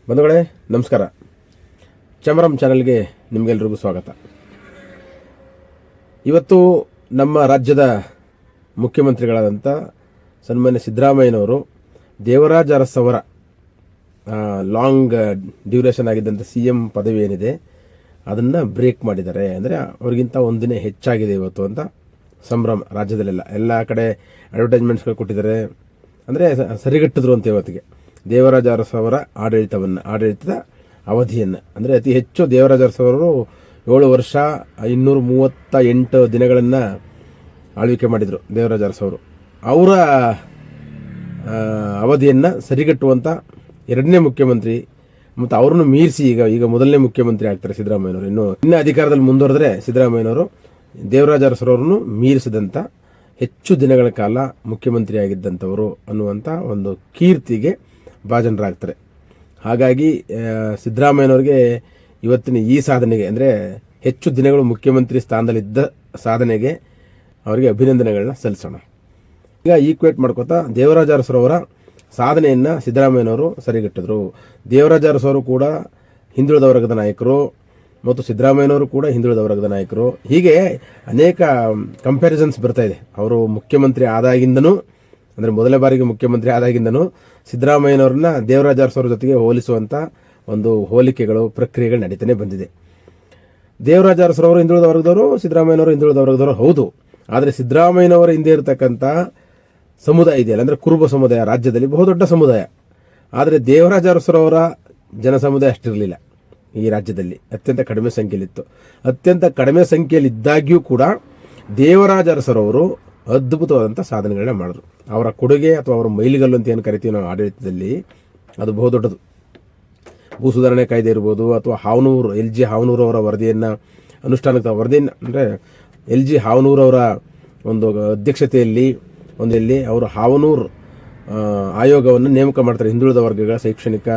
ಬಂಧುಗಳೇ ನಮಸ್ಕಾರ. ಚಮರಂ ಚಾನೆಲ್ಗೆ ನಿಮಗೆಲ್ಲರಿಗೂ ಸ್ವಾಗತ. ಇವತ್ತು ನಮ್ಮ ರಾಜ್ಯದ ಮುಖ್ಯಮಂತ್ರಿಗಳಾದಂಥ ಸನ್ಮಾನ್ಯ ಸಿದ್ದರಾಮಯ್ಯನವರು ದೇವರಾಜ ಅರಸ್ ಅವರ ಲಾಂಗ್ ಡ್ಯೂರೇಷನ್ ಆಗಿದ್ದಂಥ CM ಪದವಿ ಏನಿದೆ ಅದನ್ನು ಬ್ರೇಕ್ ಮಾಡಿದ್ದಾರೆ. ಅಂದರೆ ಅವ್ರಿಗಿಂತ ಒಂದಿನ ಹೆಚ್ಚಾಗಿದೆ ಇವತ್ತು ಅಂತ ಸಂಭ್ರಮ ರಾಜ್ಯದಲ್ಲೆಲ್ಲ. ಎಲ್ಲ ಕಡೆ ಅಡ್ವರ್ಟೈಸ್ಮೆಂಟ್ಸ್ಗಳು ಕೊಟ್ಟಿದ್ದಾರೆ. ಅಂದರೆ ಸರಿಗಟ್ಟಿದ್ರು ಅಂತ ಇವತ್ತಿಗೆ ದೇವರಾಜ ಅರಸ್ ಅವರ ಆಡಳಿತದ ಅವಧಿಯನ್ನು. ಅಂದರೆ ಅತಿ ಹೆಚ್ಚು ದೇವರಾಜ ಅರಸ್ ಅವರು 7 ವರ್ಷ 238 ದಿನಗಳನ್ನು ಆಳ್ವಿಕೆ ಮಾಡಿದರು ದೇವರಾಜ ಅರಸ್ ಅವರು. ಅವರ ಅವಧಿಯನ್ನು ಸರಿಗಟ್ಟುವಂಥ ಎರಡನೇ ಮುಖ್ಯಮಂತ್ರಿ ಮತ್ತು ಅವರನ್ನು ಮೀರಿಸಿ ಈಗ ಮೊದಲನೇ ಮುಖ್ಯಮಂತ್ರಿ ಆಗ್ತಾರೆ ಸಿದ್ದರಾಮಯ್ಯನವರು. ಇನ್ನು ಅಧಿಕಾರದಲ್ಲಿ ಮುಂದುವರೆದ್ರೆ ಸಿದ್ದರಾಮಯ್ಯನವರು ದೇವರಾಜ ಅರಸರವರನ್ನು ಮೀರಿಸಿದಂಥ ಹೆಚ್ಚು ದಿನಗಳ ಕಾಲ ಮುಖ್ಯಮಂತ್ರಿ ಆಗಿದ್ದಂಥವರು ಅನ್ನುವಂಥ ಒಂದು ಕೀರ್ತಿಗೆ ಭಾಜನರಾಗ್ತಾರೆ. ಹಾಗಾಗಿ ಸಿದ್ದರಾಮಯ್ಯನವರಿಗೆ ಇವತ್ತಿನ ಈ ಸಾಧನೆಗೆ, ಅಂದರೆ ಹೆಚ್ಚು ದಿನಗಳು ಮುಖ್ಯಮಂತ್ರಿ ಸ್ಥಾನದಲ್ಲಿದ್ದ ಸಾಧನೆಗೆ ಅವರಿಗೆ ಅಭಿನಂದನೆಗಳನ್ನ ಸಲ್ಲಿಸೋಣ. ಈಗ ಈಕ್ವೇಟ್ ಮಾಡ್ಕೋತಾ ದೇವರಾಜ ಅರಸರವರ ಸಾಧನೆಯನ್ನು ಸಿದ್ದರಾಮಯ್ಯನವರು ಸರಿಗಟ್ಟಿದ್ರು. ದೇವರಾಜ ಅರಸವರು ಕೂಡ ಹಿಂದುಳಿದ ವರ್ಗದ ನಾಯಕರು ಮತ್ತು ಸಿದ್ದರಾಮಯ್ಯನವರು ಕೂಡ ಹಿಂದುಳಿದ ವರ್ಗದ ನಾಯಕರು. ಹೀಗೆ ಅನೇಕ ಕಂಪ್ಯಾರಿಸನ್ಸ್ ಬರ್ತಾ ಇದೆ. ಅವರು ಮುಖ್ಯಮಂತ್ರಿ ಆದಾಗಿಂದನೂ, ಅಂದರೆ ಮೊದಲ ಬಾರಿಗೆ ಮುಖ್ಯಮಂತ್ರಿ ಆದಾಗಿಂದನೂ ಸಿದ್ದರಾಮಯ್ಯನವ್ರನ್ನ ದೇವರಾಜ ಅರಸವ್ರ ಜೊತೆಗೆ ಹೋಲಿಸುವಂಥ ಒಂದು ಹೋಲಿಕೆಗಳು, ಪ್ರಕ್ರಿಯೆಗಳು ನಡೀತಾನೆ ಬಂದಿದೆ. ದೇವರಾಜ ಅರಸರವರು ಹಿಂದುಳಿದ ವರ್ಗದವರು, ಸಿದ್ದರಾಮಯ್ಯನವರು ಹಿಂದುಳಿದ ವರ್ಗದವರು ಹೌದು. ಆದರೆ ಸಿದ್ದರಾಮಯ್ಯನವರ ಹಿಂದೆ ಇರತಕ್ಕಂಥ ಸಮುದಾಯ ಇದೆಯಲ್ಲ, ಅಂದರೆ ಕುರುಬ ಸಮುದಾಯ ರಾಜ್ಯದಲ್ಲಿ ಬಹುದೊಡ್ಡ ಸಮುದಾಯ. ಆದರೆ ದೇವರಾಜ ಅರಸರವರ ಜನಸಮುದಾಯ ಅಷ್ಟಿರಲಿಲ್ಲ. ಈ ರಾಜ್ಯದಲ್ಲಿ ಅತ್ಯಂತ ಕಡಿಮೆ ಸಂಖ್ಯೆಯಲ್ಲಿತ್ತು. ಅತ್ಯಂತ ಕಡಿಮೆ ಸಂಖ್ಯೆಯಲ್ಲಿದ್ದಾಗ್ಯೂ ಕೂಡ ದೇವರಾಜ ಅರಸರವರು ಅದ್ಭುತವಾದಂಥ ಸಾಧನೆಗಳನ್ನ ಮಾಡಿದ್ರು. ಅವರ ಕೊಡುಗೆ ಅಥವಾ ಅವರ ಮೈಲಿಗಲ್ಲು ಅಂತ ಏನು ಕರಿತೀವಿ ನಾವು ಆಡಳಿತದಲ್ಲಿ, ಅದು ಬಹುದೊಡ್ಡದು. ಭೂ ಸುಧಾರಣೆ ಕಾಯ್ದೆ ಇರ್ಬೋದು, ಅಥವಾ LG ಹಾವನೂರು ಅವರ ವರದಿಯನ್ನು ಅನುಷ್ಠಾನಕ್ಕೆ ಅಂದರೆ LG ಹಾವನೂರು ಅವರ ಒಂದು ಅಧ್ಯಕ್ಷತೆಯಲ್ಲಿ ಅವರು ಹಾವನೂರು ಆಯೋಗವನ್ನು ನೇಮಕ ಮಾಡ್ತಾರೆ. ಹಿಂದುಳಿದ ವರ್ಗಗಳ ಶೈಕ್ಷಣಿಕ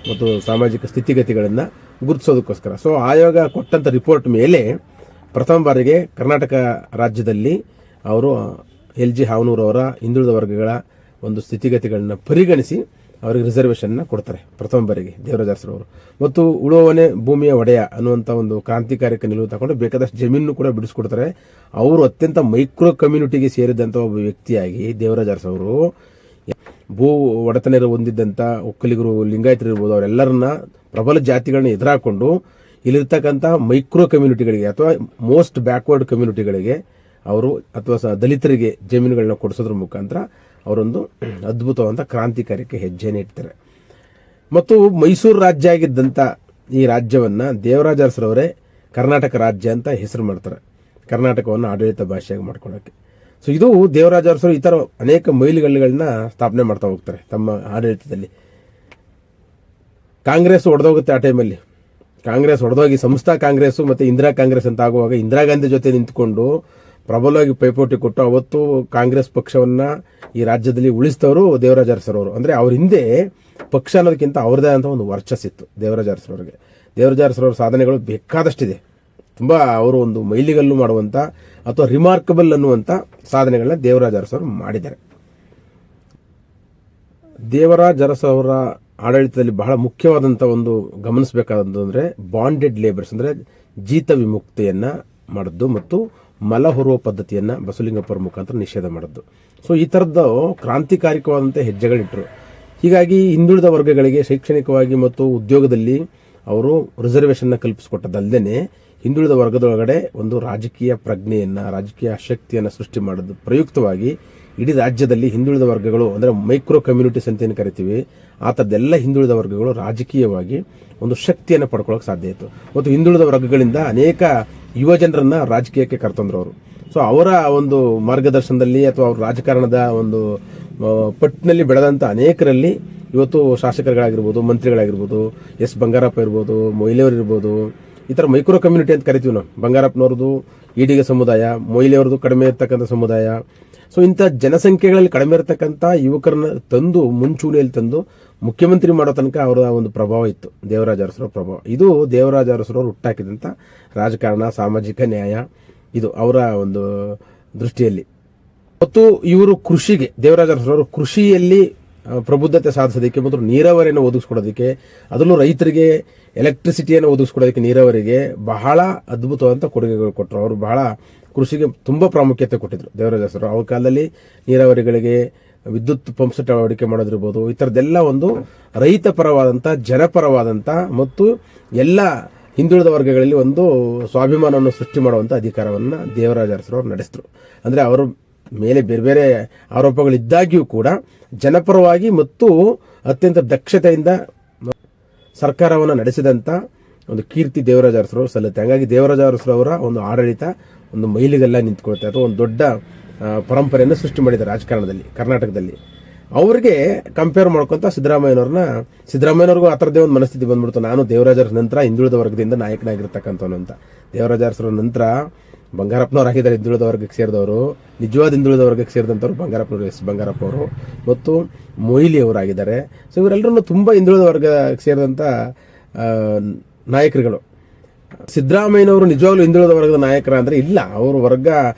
ಮತ್ತು ಸಾಮಾಜಿಕ ಸ್ಥಿತಿಗತಿಗಳನ್ನು ಗುರುತಿಸೋದಕ್ಕೋಸ್ಕರ. ಸೊ ಆಯೋಗ ಕೊಟ್ಟಂಥ ರಿಪೋರ್ಟ್ ಮೇಲೆ ಪ್ರಥಮ ಬಾರಿಗೆ ಕರ್ನಾಟಕ ರಾಜ್ಯದಲ್ಲಿ ಅವರು LG ಹಾವನೂರು ಅವರ ಹಿಂದುಳಿದ ವರ್ಗಗಳ ಒಂದು ಸ್ಥಿತಿಗತಿಗಳನ್ನ ಪರಿಗಣಿಸಿ ಅವರಿಗೆ ರಿಸರ್ವೇಷನ್ನ ಕೊಡ್ತಾರೆ ಪ್ರಥಮ ಬಾರಿಗೆ ದೇವರಾಜ ಅರಸರವರು. ಮತ್ತು ಉಳುವವನೇ ಭೂಮಿಯ ಒಡೆಯ ಅನ್ನುವಂಥ ಒಂದು ಕ್ರಾಂತಿಕಾರಕ ನಿಲುವು ತಗೊಂಡು ಬೇಕಾದಷ್ಟು ಜಮೀನು ಕೂಡ ಬಿಡಿಸ್ಕೊಡ್ತಾರೆ. ಅವರು ಅತ್ಯಂತ ಮೈಕ್ರೋ ಕಮ್ಯುನಿಟಿಗೆ ಸೇರಿದಂಥ ಒಬ್ಬ ವ್ಯಕ್ತಿಯಾಗಿ ದೇವರಾಜ ಅರಸವರು ಭೂ ಒಡೆತನ ಹೊಂದಿದ್ದಂಥ ಒಕ್ಕಲಿಗರು, ಲಿಂಗಾಯತರು ಇರ್ಬೋದು, ಅವರೆಲ್ಲರನ್ನ ಪ್ರಬಲ ಜಾತಿಗಳನ್ನ ಎದುರಾಕೊಂಡು ಇಲ್ಲಿರ್ತಕ್ಕಂಥ ಮೈಕ್ರೋ ಕಮ್ಯುನಿಟಿಗಳಿಗೆ ಅಥವಾ ಮೋಸ್ಟ್ ಬ್ಯಾಕ್ವರ್ಡ್ ಕಮ್ಯುನಿಟಿಗಳಿಗೆ ಅವರು ಅಥವಾ ದಲಿತರಿಗೆ ಜಮೀನುಗಳನ್ನ ಕೊಡಿಸೋದ್ರ ಮುಖಾಂತರ ಅವರೊಂದು ಅದ್ಭುತವಾದ ಕ್ರಾಂತಿಕಾರಕ್ಕೆ ಹೆಜ್ಜೆಯನ್ನು ಇಡ್ತಾರೆ. ಮತ್ತು ಮೈಸೂರು ರಾಜ್ಯ ಆಗಿದ್ದಂಥ ಈ ರಾಜ್ಯವನ್ನು ದೇವರಾಜ ಅರಸರವರೇ ಕರ್ನಾಟಕ ರಾಜ್ಯ ಅಂತ ಹೆಸರು ಮಾಡ್ತಾರೆ, ಕರ್ನಾಟಕವನ್ನು ಆಡಳಿತ ಭಾಷೆಯಾಗಿ ಮಾಡ್ಕೊಳ್ಳೋಕ್ಕೆ. ಸೊ ಇದು ದೇವರಾಜ ಅರಸರು ಈ ಥರ ಅನೇಕ ಮೈಲಿಗಲ್ಲುಗಳನ್ನ ಸ್ಥಾಪನೆ ಮಾಡ್ತಾ ಹೋಗ್ತಾರೆ ತಮ್ಮ ಆಡಳಿತದಲ್ಲಿ. ಕಾಂಗ್ರೆಸ್ ಒಡೆದೋಗುತ್ತೆ ಆ ಟೈಮಲ್ಲಿ. ಕಾಂಗ್ರೆಸ್ ಒಡೆದೋಗಿ ಸಂಸ್ಥಾ ಕಾಂಗ್ರೆಸ್ ಮತ್ತು ಇಂದಿರಾ ಕಾಂಗ್ರೆಸ್ ಅಂತ ಆಗುವಾಗ ಇಂದಿರಾ ಗಾಂಧಿ ಜೊತೆ ನಿಂತ್ಕೊಂಡು ಪ್ರಬಲವಾಗಿ ಪೈಪೋಟಿ ಕೊಟ್ಟು ಅವತ್ತು ಕಾಂಗ್ರೆಸ್ ಪಕ್ಷವನ್ನು ಈ ರಾಜ್ಯದಲ್ಲಿ ಉಳಿಸಿದವರು ದೇವರಾಜ ಅರಸರವರು. ಅಂದರೆ ಅವ್ರ ಹಿಂದೆ ಪಕ್ಷ ಅನ್ನೋದಕ್ಕಿಂತ ಅವ್ರದೇ ಅಂತ ಒಂದು ವರ್ಚಸ್ಸಿತ್ತು ದೇವರಾಜ ಅರಸರವರಿಗೆ. ದೇವರಾಜ ಅರಸರವರ ಸಾಧನೆಗಳು ಬೇಕಾದಷ್ಟಿದೆ. ತುಂಬ ಅವರು ಒಂದು ಮೈಲಿಗಲ್ಲು ಮಾಡುವಂಥ ಅಥವಾ ರಿಮಾರ್ಕಬಲ್ ಅನ್ನುವಂಥ ಸಾಧನೆಗಳನ್ನ ದೇವರಾಜ ಅರಸರು ಮಾಡಿದ್ದಾರೆ. ದೇವರಾಜ ಅರಸವರ ಆಡಳಿತದಲ್ಲಿ ಬಹಳ ಮುಖ್ಯವಾದಂಥ ಒಂದು ಗಮನಿಸಬೇಕಾದಂಥ ಅಂದರೆ ಬಾಂಡೆಡ್ ಲೇಬರ್ಸ್, ಅಂದರೆ ಜೀತ ವಿಮುಕ್ತಿಯನ್ನು ಮಾಡಿದ್ದು ಮತ್ತು ಮಲ ಹೊರುವ ಪದ್ಧತಿಯನ್ನು ಬಸವಲಿಂಗಪ್ಪರ ಮುಖಾಂತರ ನಿಷೇಧ ಮಾಡಿದ್ದು. ಸೊ ಈ ಥರದ್ದು ಕ್ರಾಂತಿಕಾರಿಕವಾದಂಥ ಹೆಜ್ಜೆಗಳಿಟ್ಟರು. ಹೀಗಾಗಿ ಹಿಂದುಳಿದ ವರ್ಗಗಳಿಗೆ ಶೈಕ್ಷಣಿಕವಾಗಿ ಮತ್ತು ಉದ್ಯೋಗದಲ್ಲಿ ಅವರು ರಿಸರ್ವೇಷನ್ನ ಕಲ್ಪಿಸಿಕೊಟ್ಟದಲ್ಲದೆ ಹಿಂದುಳಿದ ವರ್ಗದೊಳಗಡೆ ಒಂದು ರಾಜಕೀಯ ಪ್ರಜ್ಞೆಯನ್ನು, ರಾಜಕೀಯ ಶಕ್ತಿಯನ್ನು ಸೃಷ್ಟಿ ಮಾಡೋದು ಪ್ರಯುಕ್ತವಾಗಿ ಇಡೀ ರಾಜ್ಯದಲ್ಲಿ ಹಿಂದುಳಿದ ವರ್ಗಗಳು, ಅಂದರೆ ಮೈಕ್ರೋ ಕಮ್ಯುನಿಟೀಸ್ ಅಂತ ಏನು ಕರಿತೀವಿ, ಆ ಥರದ್ದೆಲ್ಲ ಹಿಂದುಳಿದ ವರ್ಗಗಳು ರಾಜಕೀಯವಾಗಿ ಒಂದು ಶಕ್ತಿಯನ್ನು ಪಡ್ಕೊಳ್ಳೋಕೆ ಸಾಧ್ಯ ಇತ್ತು. ಮತ್ತು ಹಿಂದುಳಿದ ವರ್ಗಗಳಿಂದ ಅನೇಕ ಯುವ ಜನರನ್ನ ರಾಜಕೀಯಕ್ಕೆ ಕರ್ತಂದ್ರು ಅವರು. ಸೊ ಅವರ ಒಂದು ಮಾರ್ಗದರ್ಶನದಲ್ಲಿ ಅಥವಾ ಅವ್ರ ರಾಜಕಾರಣದ ಒಂದು ಪಟ್ಟಿನಲ್ಲಿ ಬೆಳೆದಂಥ ಅನೇಕರಲ್ಲಿ ಇವತ್ತು ಶಾಸಕರುಗಳಾಗಿರ್ಬೋದು, ಮಂತ್ರಿಗಳಾಗಿರ್ಬೋದು, ಬಂಗಾರಪ್ಪ ಇರ್ಬೋದು, ಮೊಯ್ಲಿಯವರು ಇರ್ಬೋದು, ಈ ಥರ ಮೈಕ್ರೋ ಕಮ್ಯುನಿಟಿ ಅಂತ ಕರಿತೀವಿ ನಾವು. ಬಂಗಾರಪ್ಪನವ್ರದ್ದು ಈಡಿಗ ಸಮುದಾಯ, ಮೊಯ್ಲಿಯವ್ರದ್ದು ಕಡಿಮೆ ಇರ್ತಕ್ಕಂಥ ಸಮುದಾಯ. ಸೊ ಇಂಥ ಜನಸಂಖ್ಯೆಗಳಲ್ಲಿ ಕಡಿಮೆ ಇರತಕ್ಕಂಥ ಯುವಕರನ್ನ ತಂದು ಮುಂಚೂಣಿಯಲ್ಲಿ ತಂದು ಮುಖ್ಯಮಂತ್ರಿ ಮಾಡೋ ತನಕ ಅವರ ಒಂದು ಪ್ರಭಾವ ಇತ್ತು, ದೇವರಾಜ ಅರಸರ ಪ್ರಭಾವ. ಇದು ದೇವರಾಜ ಅರಸರವರು ಹುಟ್ಟಾಕಿದಂಥ ರಾಜಕಾರಣ, ಸಾಮಾಜಿಕ ನ್ಯಾಯ, ಇದು ಅವರ ಒಂದು ದೃಷ್ಟಿಯಲ್ಲಿ. ಮತ್ತು ಇವರು ಕೃಷಿಗೆ, ದೇವರಾಜ ಅರಸರವರು ಕೃಷಿಯಲ್ಲಿ ಪ್ರಬುದ್ಧತೆ ಸಾಧಿಸೋದಕ್ಕೆ ಮತ್ತು ನೀರಾವರಿಯನ್ನು ಒದಗಿಸ್ಕೊಡೋದಕ್ಕೆ, ಅದರಲ್ಲೂ ರೈತರಿಗೆ ಎಲೆಕ್ಟ್ರಿಸಿಟಿಯನ್ನು ಒದಗಿಸ್ಕೊಡೋದಕ್ಕೆ ನೀರಾವರಿಗೆ ಬಹಳ ಅದ್ಭುತವಾದಂಥ ಕೊಡುಗೆಗಳು ಕೊಟ್ಟರು. ಅವರು ಬಹಳ ಕೃಷಿಗೆ ತುಂಬ ಪ್ರಾಮುಖ್ಯತೆ ಕೊಟ್ಟಿದ್ರು ದೇವರಾಜ ಅರಸರು. ಅವ್ರ ಕಾಲದಲ್ಲಿ ನೀರಾವರಿಗಳಿಗೆ ವಿದ್ಯುತ್ ಪಂಪ್ ಸೆಟ್ ಅಳವಡಿಕೆ ಮಾಡೋದಿರ್ಬೋದು, ಈ ಥರದ್ದೆಲ್ಲ ಒಂದು ರೈತ ಪರವಾದಂಥ, ಜನಪರವಾದಂಥ ಮತ್ತು ಎಲ್ಲ ಹಿಂದುಳಿದ ವರ್ಗಗಳಲ್ಲಿ ಒಂದು ಸ್ವಾಭಿಮಾನವನ್ನು ಸೃಷ್ಟಿ ಮಾಡುವಂಥ ಅಧಿಕಾರವನ್ನು ದೇವರಾಜ ಅರಸರು ನಡೆಸಿದ್ರು. ಅಂದರೆ ಅವರ ಮೇಲೆ ಬೇರೆ ಬೇರೆ ಆರೋಪಗಳಿದ್ದಾಗ್ಯೂ ಕೂಡ ಜನಪರವಾಗಿ ಮತ್ತು ಅತ್ಯಂತ ದಕ್ಷತೆಯಿಂದ ಸರ್ಕಾರವನ್ನು ನಡೆಸಿದಂಥ ಒಂದು ಕೀರ್ತಿ ದೇವರಾಜ ಅರಸರು ಸಲ್ಲುತ್ತೆ. ಹಾಗಾಗಿ ದೇವರಾಜ ಅರಸರವರ ಒಂದು ಆಡಳಿತ ಒಂದು ಮೈಲಿಗೆಲ್ಲ ನಿಂತ್ಕೊಳುತ್ತೆ, ಅಥವಾ ಒಂದು ದೊಡ್ಡ ಪರಂಪರೆಯನ್ನು ಸೃಷ್ಟಿ ಮಾಡಿದ್ದಾರೆ ರಾಜಕಾರಣದಲ್ಲಿ ಕರ್ನಾಟಕದಲ್ಲಿ. ಅವ್ರಿಗೆ ಕಂಪೇರ್ ಮಾಡ್ಕೊಂತ ಸಿದ್ದರಾಮಯ್ಯನವ್ರಿಗೂ ಆ ಥರದ್ದೇ ಒಂದು ಮನಸ್ಥಿತಿ ಬಂದ್ಬಿಡ್ತು. ನಾನು ದೇವರಾಜ ಅರಸರ ನಂತರ ಹಿಂದುಳಿದ ವರ್ಗದಿಂದ ನಾಯಕನಾಗಿರ್ತಕ್ಕಂಥವನು ಅಂತ. ದೇವರಾಜ ಅರಸರ ನಂತರ ಬಂಗಾರಪ್ಪನವರಾಗಿದ್ದಾರೆ ಹಿಂದುಳಿದ ವರ್ಗಕ್ಕೆ ಸೇರಿದವರು, ನಿಜವಾದ ಹಿಂದುಳಿದ ವರ್ಗಕ್ಕೆ ಸೇರಿದಂಥವ್ರು ಬಂಗಾರಪ್ಪನವರು, ಎಸ್ ಬಂಗಾರಪ್ಪ ಅವರು ಮತ್ತು ಮೊಯ್ಲಿ ಅವರಾಗಿದ್ದಾರೆ. ಸೊ ಇವರೆಲ್ಲರೂ ತುಂಬ ಹಿಂದುಳಿದ ವರ್ಗಕ್ಕೆ ಸೇರಿದಂಥ ನಾಯಕರುಗಳು. ಸಿದ್ದರಾಮಯ್ಯನವರು ನಿಜವಾಗ್ಲೂ ಹಿಂದುಳಿದ ವರ್ಗದ ನಾಯಕರ ಅಂದ್ರೆ ಇಲ್ಲ. ಅವ್ರ ವರ್ಗ,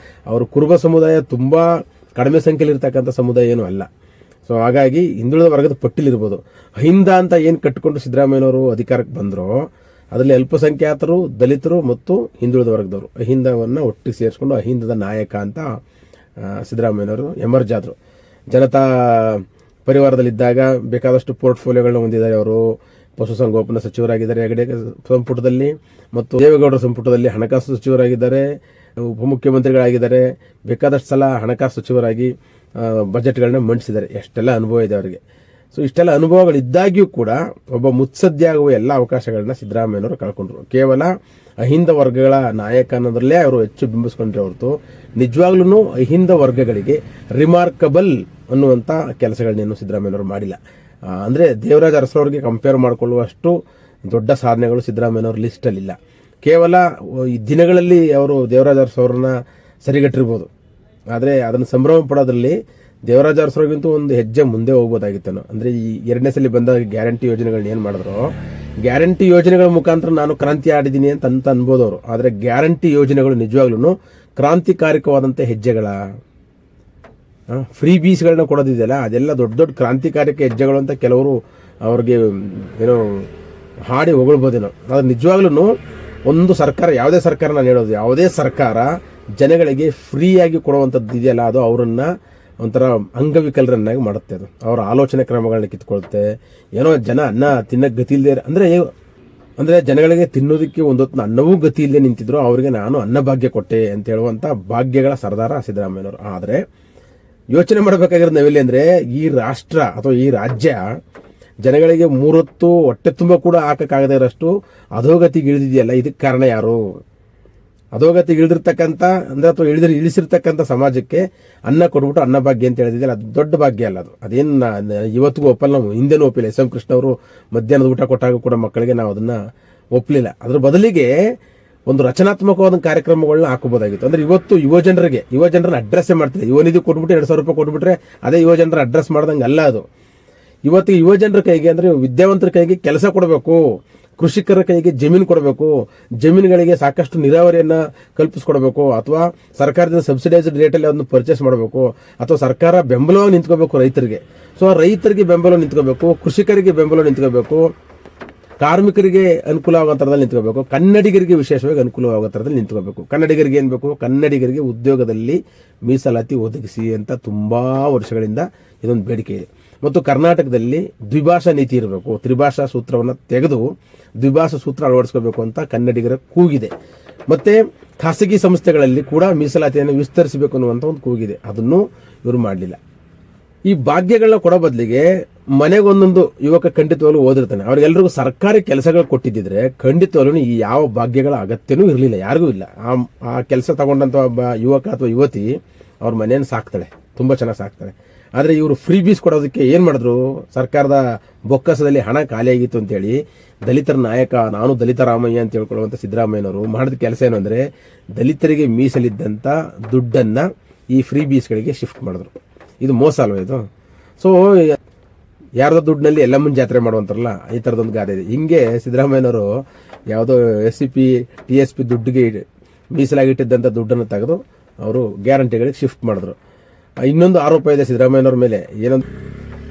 ಅವ್ರ ಕುರುಬ ಸಮುದಾಯ ತುಂಬಾ ಕಡಿಮೆ ಸಂಖ್ಯೆಯಲ್ಲಿ ಇರ್ತಕ್ಕಂಥ ಸಮುದಾಯ ಏನೂ ಅಲ್ಲ. ಸೊ ಹಾಗಾಗಿ ಹಿಂದುಳಿದ ವರ್ಗದ ಪಟ್ಟಿಲಿರ್ಬೋದು. ಅಹಿಂದ ಅಂತ ಏನು ಕಟ್ಟಿಕೊಂಡು ಸಿದ್ದರಾಮಯ್ಯನವರು ಅಧಿಕಾರಕ್ಕೆ ಬಂದರೋ ಅದರಲ್ಲಿ ಅಲ್ಪಸಂಖ್ಯಾತರು, ದಲಿತರು ಮತ್ತು ಹಿಂದುಳಿದ ವರ್ಗದವರು ಅಹಿಂದವನ್ನು ಒಟ್ಟಿಗೆ ಸೇರಿಸ್ಕೊಂಡು ಅಹಿಂದದ ನಾಯಕ ಅಂತ ಸಿದ್ದರಾಮಯ್ಯನವರು ಎಮರ್ಜ್ ಆದರು. ಜನತಾ ಪರಿವಾರದಲ್ಲಿದ್ದಾಗ ಬೇಕಾದಷ್ಟು ಪೋರ್ಟ್ಫೋಲಿಯೋಗಳನ್ನ ಹೊಂದಿದ್ದಾರೆ. ಅವರು ಪಶುಸಂಗೋಪನಾ ಸಚಿವರಾಗಿದ್ದಾರೆ ಹೆಗಡೆ ಸಂಪುಟದಲ್ಲಿ, ಮತ್ತು ದೇವೇಗೌಡರ ಸಂಪುಟದಲ್ಲಿ ಹಣಕಾಸು ಸಚಿವರಾಗಿದ್ದಾರೆ, ಉಪಮುಖ್ಯಮಂತ್ರಿಗಳಾಗಿದ್ದಾರೆ, ಬೇಕಾದಷ್ಟು ಸಲ ಹಣಕಾಸು ಸಚಿವರಾಗಿ ಬಜೆಟ್ಗಳನ್ನ ಮಂಡಿಸಿದ್ದಾರೆ. ಎಷ್ಟೆಲ್ಲ ಅನುಭವ ಇದೆ ಅವರಿಗೆ. ಸೊ ಇಷ್ಟೆಲ್ಲ ಅನುಭವಗಳಿದ್ದಾಗ್ಯೂ ಕೂಡ ಒಬ್ಬ ಮುತ್ಸದ್ದಿಯಾಗುವ ಎಲ್ಲ ಅವಕಾಶಗಳನ್ನ ಸಿದ್ದರಾಮಯ್ಯನವರು ಕಳ್ಕೊಂಡ್ರು. ಕೇವಲ ಅಹಿಂದ ವರ್ಗಗಳ ನಾಯಕ ಅನ್ನೋದ್ರಲ್ಲೇ ಅವರು ಹೆಚ್ಚು ಬಿಂಬಿಸ್ಕೊಂಡ್ರೆ ಹೊರತು ನಿಜವಾಗ್ಲೂ ಅಹಿಂದ ವರ್ಗಗಳಿಗೆ ರಿಮಾರ್ಕಬಲ್ ಅನ್ನುವಂಥ ಕೆಲಸಗಳನ್ನೇನು ಸಿದ್ದರಾಮಯ್ಯನವರು ಮಾಡಿಲ್ಲ. ಅಂದರೆ ದೇವರಾಜ ಅರಸರವರಿಗೆ ಕಂಪೇರ್ ಮಾಡಿಕೊಳ್ಳುವಷ್ಟು ದೊಡ್ಡ ಸಾಧನೆಗಳು ಸಿದ್ದರಾಮಯ್ಯನವ್ರ ಲಿಸ್ಟಲ್ಲಿಲ್ಲ. ಕೇವಲ ಈ ದಿನಗಳಲ್ಲಿ ಅವರು ದೇವರಾಜ ಅರಸರವ್ರನ್ನ ಸರಿಗಟ್ಟಿರ್ಬೋದು, ಆದರೆ ಅದನ್ನು ಸಂಭ್ರಮ ಪಡೋದ್ರಲ್ಲಿ ದೇವರಾಜ ಅರಸರಿಗಿಂತೂ ಒಂದು ಹೆಜ್ಜೆ ಮುಂದೆ ಹೋಗ್ಬೋದಾಗಿತ್ತು. ಅಂದರೆ ಈ ಎರಡನೇ ಸಲ ಬಂದಾಗ ಗ್ಯಾರಂಟಿ ಯೋಜನೆಗಳನ್ನ ಏನು ಮಾಡಿದ್ರು, ಗ್ಯಾರಂಟಿ ಯೋಜನೆಗಳ ಮುಖಾಂತರ ನಾನು ಕ್ರಾಂತಿ ಆಡಿದ್ದೀನಿ ಅಂತ ಅನ್ಬೋದು ಅವರು. ಆದರೆ ಗ್ಯಾರಂಟಿ ಯೋಜನೆಗಳು ನಿಜವಾಗ್ಲೂ ಕ್ರಾಂತಿಕಾರಿಕವಾದಂಥ ಹೆಜ್ಜೆಗಳ, ಫ್ರೀ ಬೀಸ್ಗಳನ್ನ ಕೊಡೋದಿದೆಯಲ್ಲ, ಅದೆಲ್ಲ ದೊಡ್ಡ ದೊಡ್ಡ ಕ್ರಾಂತಿಕಾರಿಕ ಹೆಜ್ಜೆಗಳು ಅಂತ ಕೆಲವರು ಅವ್ರಿಗೆ ಏನೋ ಹಾಡಿ ಹೊಗಳ್ಬೋದೇನೋ. ಆದರೆ ನಿಜವಾಗ್ಲೂ ಒಂದು ಸರ್ಕಾರ, ಯಾವುದೇ ಸರ್ಕಾರ ನಾನು ಹೇಳೋದು, ಯಾವುದೇ ಸರ್ಕಾರ ಜನಗಳಿಗೆ ಫ್ರೀಯಾಗಿ ಕೊಡುವಂಥದ್ದು ಇದೆಯಲ್ಲ, ಅದು ಅವರನ್ನ ಒಂಥರ ಅಂಗವಿಕಲರನ್ನಾಗಿ ಮಾಡುತ್ತೆ. ಅದು ಅವರ ಆಲೋಚನೆ ಕ್ರಮಗಳನ್ನ ಕಿತ್ಕೊಳುತ್ತೆ. ಏನೋ ಜನ ಅನ್ನ ತಿನ್ನಕ್ಕೆ ಗತಿ ಇಲ್ಲದೆ, ಅಂದರೆ ಜನಗಳಿಗೆ ತಿನ್ನೋದಕ್ಕೆ ಒಂದೊತ್ತು ಅನ್ನವೂ ಗತಿ ಇಲ್ಲದೆ ನಿಂತಿದ್ರು, ಅವರಿಗೆ ನಾನು ಅನ್ನಭಾಗ್ಯ ಕೊಟ್ಟೆ ಅಂತ ಹೇಳುವಂಥ ಭಾಗ್ಯಗಳ ಸರ್ದಾರ ಸಿದ್ದರಾಮಯ್ಯನವರು. ಆದರೆ ಯೋಚನೆ ಮಾಡಬೇಕಾಗಿರೋದು ನಾವೆಲ್ಲಿ ಅಂದರೆ, ಈ ರಾಷ್ಟ್ರ ಅಥವಾ ಈ ರಾಜ್ಯ ಜನಗಳಿಗೆ ಮೂರೊತ್ತು ಹೊಟ್ಟೆ ತುಂಬ ಕೂಡ ಹಾಕಕ್ಕಾಗದೇ ಇರೋಷ್ಟು ಅಧೋಗತಿಗೆ ಇಳಿದಿದೆಯಲ್ಲ, ಇದಕ್ಕೆ ಕಾರಣ ಯಾರು? ಅಧೋಗತಿಗೆ ಇಳಿದಿರ್ತಕ್ಕಂಥ ಅಂದರೆ ಅಥವಾ ಇಳಿಸಿರ್ತಕ್ಕಂಥ ಸಮಾಜಕ್ಕೆ ಅನ್ನ ಕೊಟ್ಬಿಟ್ಟು ಅನ್ನಭಾಗ್ಯ ಅಂತ ಹೇಳಿದಿಲ್ಲ, ಅದು ದೊಡ್ಡ ಭಾಗ್ಯ ಅಲ್ಲ. ಅದೇನು ಇವತ್ತಿಗೂ ಒಪ್ಪಲ್ಲ, ನಾವು ಹಿಂದೆನೂ ಒಪ್ಪಿಲ್ಲ. ಎಸ್ ಎಂ ಕೃಷ್ಣ ಅವರು ಮಧ್ಯಾಹ್ನದ ಊಟ ಕೊಟ್ಟಾಗ ಕೂಡ ಮಕ್ಕಳಿಗೆ ನಾವು ಅದನ್ನ ಒಪ್ಪಲಿಲ್ಲ. ಅದ್ರ ಬದಲಿಗೆ ಒಂದು ರಚನಾತ್ಮಕವಾದ ಕಾರ್ಯಕ್ರಮಗಳನ್ನ ಹಾಕಬಹುದಾಗಿತ್ತು. ಅಂದ್ರೆ ಇವತ್ತು ಯುವಜನರನ್ನ ಅಡ್ರೆಸ್ ಮಾಡ್ತಿಲ್ಲ. ಯುವನಿಧಿ ಕೊಟ್ಬಿಟ್ಟು 2,000 ರೂಪಾಯಿ ಕೊಟ್ಬಿಟ್ರೆ ಅದೇ ಯುವಜನರ ಅಡ್ರೆಸ್ ಮಾಡ್ದಂಗೆ ಅಲ್ಲ ಅದು. ಇವತ್ತಿಗೆ ಯುವಜನರ ಕೈಗೆ, ಅಂದ್ರೆ ವಿದ್ಯಾವಂತರ ಕೈಗೆ ಕೆಲಸ ಕೊಡಬೇಕು, ಕೃಷಿಕರ ಕೈಗೆ ಜಮೀನು ಕೊಡಬೇಕು, ಜಮೀನುಗಳಿಗೆ ಸಾಕಷ್ಟು ನೀರಾವರಿಯನ್ನ ಕಲ್ಪಿಸ್ಕೊಡ್ಬೇಕು, ಅಥವಾ ಸರ್ಕಾರದಿಂದ ಸಬ್ಸಿಡೈಸ್ಡ್ ರೇಟಲ್ಲಿ ಅದನ್ನು ಪರ್ಚೇಸ್ ಮಾಡಬೇಕು, ಅಥವಾ ಸರ್ಕಾರ ಬೆಂಬಲವಾಗಿ ನಿಂತ್ಕೋಬೇಕು ರೈತರಿಗೆ. ಸೊ ರೈತರಿಗೆ ಬೆಂಬಲ ನಿಂತ್ಕೋಬೇಕು, ಕೃಷಿಕರಿಗೆ ಬೆಂಬಲ ನಿಂತ್ಕೋಬೇಕು, ಕಾರ್ಮಿಕರಿಗೆ ಅನುಕೂಲ ಆಗೋ ಥರದಲ್ಲಿ ನಿಂತ್ಕೋಬೇಕು, ಕನ್ನಡಿಗರಿಗೆ ವಿಶೇಷವಾಗಿ ಅನುಕೂಲವಾಗೋ ಥರದಲ್ಲಿ ನಿಂತ್ಕೋಬೇಕು. ಕನ್ನಡಿಗರಿಗೆ ಏನು ಬೇಕು? ಕನ್ನಡಿಗರಿಗೆ ಉದ್ಯೋಗದಲ್ಲಿ ಮೀಸಲಾತಿ ಒದಗಿಸಿ ಅಂತ ತುಂಬಾ ವರ್ಷಗಳಿಂದ ಇದೊಂದು ಬೇಡಿಕೆ ಇದೆ. ಮತ್ತು ಕರ್ನಾಟಕದಲ್ಲಿ ದ್ವಿಭಾಷಾ ನೀತಿ ಇರಬೇಕು, ತ್ರಿಭಾಷಾ ಸೂತ್ರವನ್ನು ತೆಗೆದು ದ್ವಿಭಾಷಾ ಸೂತ್ರ ಅಳವಡಿಸ್ಕೋಬೇಕು ಅಂತ ಕನ್ನಡಿಗರ ಕೂಗಿದೆ. ಮತ್ತೆ ಖಾಸಗಿ ಸಂಸ್ಥೆಗಳಲ್ಲಿ ಕೂಡ ಮೀಸಲಾತಿಯನ್ನು ವಿಸ್ತರಿಸಬೇಕು ಅನ್ನುವಂಥ ಒಂದು ಕೂಗಿದೆ. ಅದನ್ನು ಇವರು ಮಾಡಲಿಲ್ಲ. ಈ ಭಾಗ್ಯಗಳನ್ನ ಕೊಡೋ ಬದಲಿಗೆ ಮನೆಗೊಂದೊಂದು ಯುವಕ ಖಂಡಿತವಾಗ್ಲೂ ಓದಿರ್ತಾನೆ, ಅವ್ರಿಗೆಲ್ರಿಗೂ ಸರ್ಕಾರಿ ಕೆಲಸಗಳು ಕೊಟ್ಟಿದ್ದಿದ್ರೆ ಖಂಡಿತವಾಗ್ಲೂ ಈ ಯಾವ ಭಾಗ್ಯಗಳ ಅಗತ್ಯನೂ ಇರಲಿಲ್ಲ, ಯಾರಿಗೂ ಇಲ್ಲ. ಆ ಕೆಲಸ ತಗೊಂಡಂತ ಒಬ್ಬ ಯುವಕ ಅಥವಾ ಯುವತಿ ಅವ್ರ ಮನೆಯನ್ನು ಸಾಕ್ತಾಳೆ, ತುಂಬಾ ಚೆನ್ನಾಗಿ ಸಾಕ್ತಾಳೆ. ಆದರೆ ಇವರು ಫ್ರೀ ಬೀಸ್ ಕೊಡೋದಕ್ಕೆ ಏನು ಮಾಡಿದ್ರು? ಸರ್ಕಾರದ ಬೊಕ್ಕಸದಲ್ಲಿ ಹಣ ಖಾಲಿಯಾಗಿತ್ತು ಅಂತೇಳಿ ದಲಿತರ ನಾಯಕ, ನಾನು ದಲಿತ ರಾಮಯ್ಯ ಅಂತ ಹೇಳ್ಕೊಳ್ಳುವಂಥ ಸಿದ್ದರಾಮಯ್ಯನವರು ಮಾಡಿದ ಕೆಲಸ ಏನು ಅಂದರೆ, ದಲಿತರಿಗೆ ಮೀಸಲಿದ್ದಂಥ ದುಡ್ಡನ್ನು ಈ ಫ್ರೀ ಬೀಸ್ಗಳಿಗೆ ಶಿಫ್ಟ್ ಮಾಡಿದ್ರು. ಇದು ಮೋಸ ಅಲ್ವಾ ಇದು? ಸೊ ಯಾರ್ದೋ ದುಡ್ಡಿನಲ್ಲಿ ಎಲ್ಲಮ್ಮನ ಜಾತ್ರೆ ಮಾಡುವಂತಾರಲ್ಲ, ಈ ಥರದೊಂದು ಗಾದೆ ಇದೆ. ಹಿಂಗೆ ಸಿದ್ದರಾಮಯ್ಯನವರು ಯಾವುದೋ SCP TSP ದುಡ್ಡಿಗೆ ಮೀಸಲಾಗಿಟ್ಟಿದ್ದಂಥ ದುಡ್ಡನ್ನು ತೆಗೆದು ಅವರು ಗ್ಯಾರಂಟಿಗಳಿಗೆ ಶಿಫ್ಟ್ ಮಾಡಿದ್ರು. ಇನ್ನೊಂದು ಆರೋಪ ಇದೆ ಸಿದ್ದರಾಮಯ್ಯನವ್ರ ಮೇಲೆ. ಏನಂತ,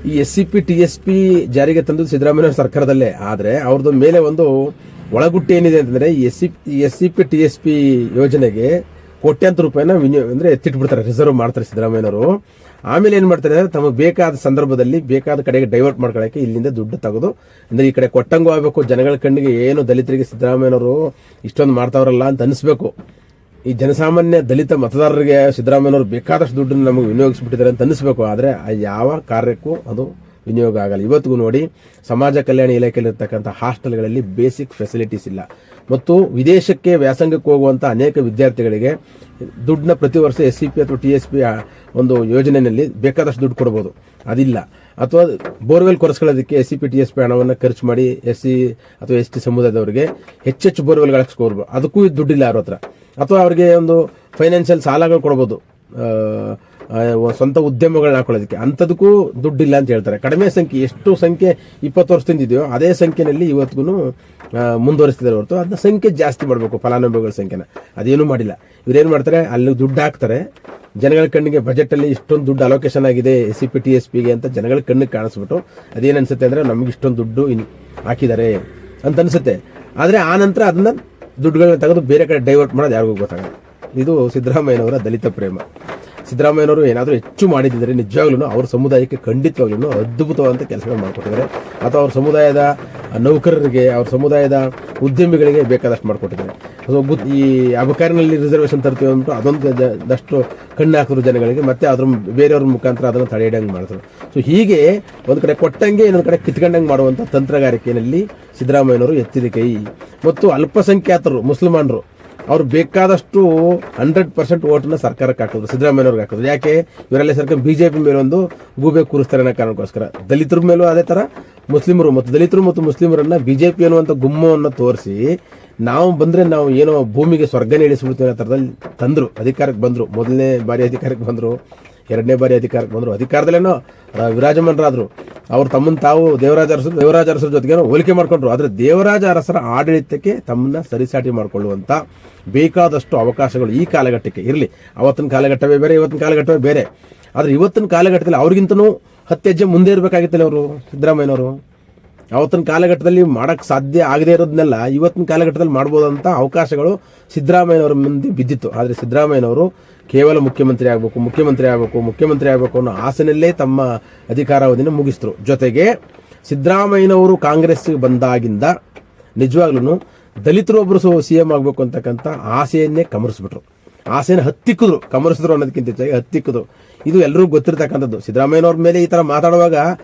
ಈ SCP TSP ಜಾರಿಗೆ ತಂದದ್ದು ಸಿದ್ದರಾಮಯ್ಯ ಸರ್ಕಾರದಲ್ಲೇ. ಆದ್ರೆ ಅವ್ರದ್ದು ಮೇಲೆ ಒಂದು ಒಳಗುಟ್ಟು ಏನಿದೆ ಅಂತಂದ್ರೆ SCP TSP ಯೋಜನೆಗೆ ಕೋಟ್ಯಾಂತರ ರೂಪಾಯಿನ ಅಂದ್ರೆ ಎತ್ತಿಟ್ಬಿಡ್ತಾರೆ, ರಿಸರ್ವ್ ಮಾಡ್ತಾರೆ ಸಿದ್ದರಾಮಯ್ಯನವರು. ಆಮೇಲೆ ಏನ್ ಮಾಡ್ತಾರೆ ಅಂದ್ರೆ ತಮಗೆ ಬೇಕಾದ ಸಂದರ್ಭದಲ್ಲಿ ಬೇಕಾದ ಕಡೆಗೆ ಡೈವರ್ಟ್ ಮಾಡ್ಕೊಳ್ಳಕ್ಕೆ ಇಲ್ಲಿಂದ ದುಡ್ಡು ತೆಗೆದು ಅಂದ್ರೆ ಈ ಕಡೆ ಕೊಟ್ಟಂಗೂ ಆಗ್ಬೇಕು, ಜನಗಳ ಕಣ್ಣಿಗೆ ಏನು ದಲಿತರಿಗೆ ಸಿದ್ದರಾಮಯ್ಯನವರು ಇಷ್ಟೊಂದು ಮಾಡ್ತಾವ್ರಲ್ಲ ಅಂತ ಅನಿಸ್ಬೇಕು. ಈ ಜನಸಾಮಾನ್ಯ ದಲಿತ ಮತದಾರರಿಗೆ ಸಿದ್ದರಾಮಯ್ಯನವರು ಬೇಕಾದಷ್ಟು ದುಡ್ಡನ್ನು ನಮಗೆ ವಿನಿಯೋಗಿಸ್ಬಿಟ್ಟಿದ್ದಾರೆ ಅಂತ ಅನಿಸ್ಬೇಕು. ಆದ್ರೆ ಯಾವ ಕಾರ್ಯಕ್ಕೂ ಅದು ವಿನಿಯೋಗ ಆಗಲ್ಲ. ಇವತ್ತಿಗೂ ನೋಡಿ, ಸಮಾಜ ಕಲ್ಯಾಣ ಇಲಾಖೆಯಲ್ಲಿ ಇರ್ತಕ್ಕಂಥ ಹಾಸ್ಟೆಲ್ಗಳಲ್ಲಿ ಬೇಸಿಕ್ ಫೆಸಿಲಿಟೀಸ್ ಇಲ್ಲ. ಮತ್ತು ವಿದೇಶಕ್ಕೆ ವ್ಯಾಸಂಗಕ್ಕೆ ಹೋಗುವಂತ ಅನೇಕ ವಿದ್ಯಾರ್ಥಿಗಳಿಗೆ ದುಡ್ಡನ್ನ ಪ್ರತಿ ವರ್ಷ SCP ಅಥವಾ TSP ಒಂದು ಯೋಜನೆಯಲ್ಲಿ ಬೇಕಾದಷ್ಟು ದುಡ್ಡು ಕೊಡಬಹುದು, ಅದಿಲ್ಲ. ಅಥವಾ ಬೋರ್ವೆಲ್ ಕೊರೆಸ್ಕೊಳ್ಳೋದಕ್ಕೆ SCP TSP ಹಣವನ್ನು ಖರ್ಚು ಮಾಡಿ SC ಅಥವಾ ST ಸಮುದಾಯದವರಿಗೆ ಹೆಚ್ಚೆಚ್ಚು ಬೋರ್ವೆಲ್ ಹಾಕ್ಸ್ಕೋಬಹುದು, ಅದಕ್ಕೂ ದುಡ್ಡಿಲ್ಲ ಅವ್ರ ಹತ್ರ. ಅಥವಾ ಅವರಿಗೆ ಒಂದು ಫೈನಾನ್ಷಿಯಲ್ ಸಾಲಗಳು ಕೊಡಬಹುದು, ಸ್ವಂತ ಉದ್ಯಮಗಳನ್ನ ಹಾಕೊಳ್ಳೋದಕ್ಕೆ, ಅಂಥದಕ್ಕೂ ದುಡ್ಡಿಲ್ಲ ಅಂತ ಹೇಳ್ತಾರೆ. ಕಡಿಮೆ ಸಂಖ್ಯೆ, ಎಷ್ಟು ಸಂಖ್ಯೆ 20 ವರ್ಷದಿಂದ ಇದೆಯೋ ಅದೇ ಸಂಖ್ಯೆನಲ್ಲಿ ಇವತ್ತಿಗೂ ಮುಂದುವರಿಸ್ತಿದ್ದಾರೆ ಹೊರತು ಅದನ್ನ ಸಂಖ್ಯೆ ಜಾಸ್ತಿ ಮಾಡಬೇಕು, ಫಲಾನುಭವಿಗಳ ಸಂಖ್ಯೆನ, ಅದೇನು ಮಾಡಿಲ್ಲ. ಇವ್ರೇನ್ ಮಾಡ್ತಾರೆ, ಅಲ್ಲಿ ದುಡ್ಡು ಹಾಕ್ತಾರೆ, ಜನಗಳ ಕಣ್ಣಿಗೆ ಬಜೆಟ್ ಅಲ್ಲಿ ಇಷ್ಟೊಂದು ದುಡ್ಡು ಅಲೋಕೇಶನ್ ಆಗಿದೆ SCP TSPಗೆ ಅಂತ ಜನಗಳ ಕಣ್ಣಿಗೆ ಕಾಣಿಸ್ಬಿಟ್ಟು ಅದೇನ್ ಅನ್ಸುತ್ತೆ ಅಂದ್ರೆ ನಮ್ಗೆ ಇಷ್ಟೊಂದು ದುಡ್ಡು ಹಾಕಿದ್ದಾರೆ ಅಂತ ಅನ್ಸುತ್ತೆ. ಆದ್ರೆ ಆ ನಂತರ ಅದನ್ನ ದುಡ್ಡುಗಳನ್ನ ತೆಗೆದು ಬೇರೆ ಕಡೆ ಡೈವರ್ಟ್ ಮಾಡೋದು ಯಾರಿಗೂ ಗೊತ್ತಾಗಲ್ಲ. ಇದು ಸಿದ್ದರಾಮಯ್ಯನವರ ದಲಿತ ಪ್ರೇಮ. ಸಿದ್ದರಾಮಯ್ಯನವರು ಏನಾದರೂ ಹೆಚ್ಚು ಮಾಡಿದ್ರೆ ನಿಜವಾಗ್ಲೂ ಅವ್ರ ಸಮುದಾಯಕ್ಕೆ ಖಂಡಿತವಾಗ್ಲೂ ಅದ್ಭುತವಾದಂಥ ಕೆಲಸಗಳು ಮಾಡಿಕೊಟ್ಟಿದ್ದಾರೆ. ಅಥವಾ ಅವ್ರ ಸಮುದಾಯದ ನೌಕರರಿಗೆ, ಅವ್ರ ಸಮುದಾಯದ ಉದ್ಯಮಿಗಳಿಗೆ ಬೇಕಾದಷ್ಟು ಮಾಡಿಕೊಟ್ಟಿದ್ದಾರೆ. ಈ ಅಬಕಾರಿನಲ್ಲಿ ರಿಸರ್ವೇಶನ್ ತರ್ತೀವಿ ಅಂದ್ಬಿಟ್ಟು ಅದೊಂದಷ್ಟು ಕಣ್ಣು ಹಾಕಿದ್ರು ಜನಗಳಿಗೆ, ಮತ್ತೆ ಅದ್ರ ಬೇರೆಯವ್ರ ಮುಖಾಂತರ ಅದನ್ನು ತಡೆಹಿಡಿಯಂಗೆ ಮಾಡಿದ್ರು. ಸೊ ಹೀಗೆ ಒಂದು ಕಡೆ ಕೊಟ್ಟಂಗೆ ಇನ್ನೊಂದು ಕಡೆ ಕಿತ್ಕೊಂಡಂಗೆ ಮಾಡುವಂಥ ತಂತ್ರಗಾರಿಕೆಯಲ್ಲಿ ಸಿದ್ದರಾಮಯ್ಯನವರು ಎತ್ತಿದ ಕೈ. ಮತ್ತು ಅಲ್ಪಸಂಖ್ಯಾತರು ಮುಸಲ್ಮಾನರು ಅವ್ರು ಬೇಕಾದಷ್ಟು 100% ಓಟನ್ನ ಸರ್ಕಾರಕ್ಕೆ ಹಾಕಿದ್ರು, ಸಿದ್ದರಾಮಯ್ಯವ್ರಿಗೆ ಹಾಕಿದ್ರು. ಯಾಕೆ? ಇವರೆಲ್ಲ ಸರ್ಕಾರ ಬಿಜೆಪಿ ಮೇಲೆ ಒಂದು ಗೂಬೆ ಕೂರಿಸ್ತಾರೆ ಅನ್ನೋ ಕಾರಣಕ್ಕೋಸ್ಕರ. ದಲಿತರ ಮೇಲೂ ಅದೇ ತರ ಮುಸ್ಲಿಮರು ಮತ್ತು ದಲಿತರು ಮತ್ತು ಮುಸ್ಲಿಮರನ್ನ ಬಿಜೆಪಿ ಅನ್ನುವಂಥ ಗುಮ್ಮವನ್ನು ತೋರಿಸಿ ನಾವು ಬಂದ್ರೆ ನಾವು ಏನೋ ಭೂಮಿಗೆ ಸ್ವರ್ಗನೇ ಇಳಿಸ್ಬಿಡ್ತೀವಿ ಅನ್ನೋ ತರದಲ್ಲಿ ತಂದ್ರು, ಅಧಿಕಾರಕ್ಕೆ ಬಂದ್ರು. ಮೊದಲನೇ ಬಾರಿ ಅಧಿಕಾರಕ್ಕೆ ಬಂದ್ರು, ಎರಡನೇ ಬಾರಿ ಅಧಿಕಾರಕ್ಕೆ ಬಂದ್ರು, ಅಧಿಕಾರದಲ್ಲೇನೋ ವಿರಾಜಮಾನರಾದ್ರು. ಅವ್ರು ತಮ್ಮನ್ನು ತಾವು ದೇವರಾಜ ಅರಸರ ಜೊತೆಗೆ ಹೋಲಿಕೆ ಮಾಡ್ಕೊಂಡ್ರು. ಆದ್ರೆ ದೇವರಾಜ ಅರಸರ ಆಡಳಿತಕ್ಕೆ ತಮ್ಮನ್ನ ಸರಿಸಾಟಿ ಮಾಡಿಕೊಳ್ಳುವಂತ ಬೇಕಾದಷ್ಟು ಅವಕಾಶಗಳು ಈ ಕಾಲಘಟ್ಟಕ್ಕೆ ಇರಲಿ. ಅವತ್ತಿನ ಕಾಲಘಟ್ಟವೇ ಬೇರೆ, ಇವತ್ತಿನ ಕಾಲಘಟ್ಟವೇ ಬೇರೆ. ಆದ್ರೆ ಇವತ್ತಿನ ಕಾಲಘಟ್ಟದಲ್ಲಿ ಅವ್ರಿಗಿಂತನೂ 10 ಹೆಜ್ಜೆ ಮುಂದೆ ಇರಬೇಕಾಗಿತ್ತಲ್ಲ ಅವರು ಸಿದ್ದರಾಮಯ್ಯನವರು. ಅವತ್ತಿನ ಕಾಲಘಟ್ಟದಲ್ಲಿ ಮಾಡಕ್ ಸಾಧ್ಯ ಆಗದೆ ಇರೋದನ್ನೆಲ್ಲ ಇವತ್ತಿನ ಕಾಲಘಟ್ಟದಲ್ಲಿ ಮಾಡ್ಬೋದಂತ ಅವಕಾಶಗಳು ಸಿದ್ದರಾಮಯ್ಯನವರ ಮುಂದೆ ಬಿದ್ದಿತ್ತು. ಆದ್ರೆ ಸಿದ್ದರಾಮಯ್ಯನವರು ಕೇವಲ ಮುಖ್ಯಮಂತ್ರಿ ಆಗಬೇಕು ಅನ್ನೋ ಆಸೆನಲ್ಲೇ ತಮ್ಮ ಅಧಿಕಾರಾವಧಿನ ಮುಗಿಸಿದ್ರು. ಜೊತೆಗೆ ಸಿದ್ದರಾಮಯ್ಯನವರು ಕಾಂಗ್ರೆಸ್ ಬಂದಾಗಿಂದ ನಿಜವಾಗ್ಲೂ ದಲಿತರು ಒಬ್ಬರು CM ಆಗ್ಬೇಕು ಅಂತಕ್ಕಂಥ ಆಸೆಯನ್ನೇ ಕಮರಿಸ್ಬಿಟ್ರು. ಆಸೆನ ಹತ್ತಿಕ್ಕಿದ್ರು, ಕಮರಿಸಿದ್ರು ಅನ್ನೋದಕ್ಕಿಂತ ಹೆಚ್ಚಾಗಿ ಹತ್ತಿಕ್ಕಿದ್ರು. ಇದು ಎಲ್ಲರಿಗೂ ಗೊತ್ತಿರತಕ್ಕಂಥದ್ದು. ಸಿದ್ದರಾಮಯ್ಯನವ್ರ ಮೇಲೆ ಈ ತರ ಮಾತಾಡುವಾಗ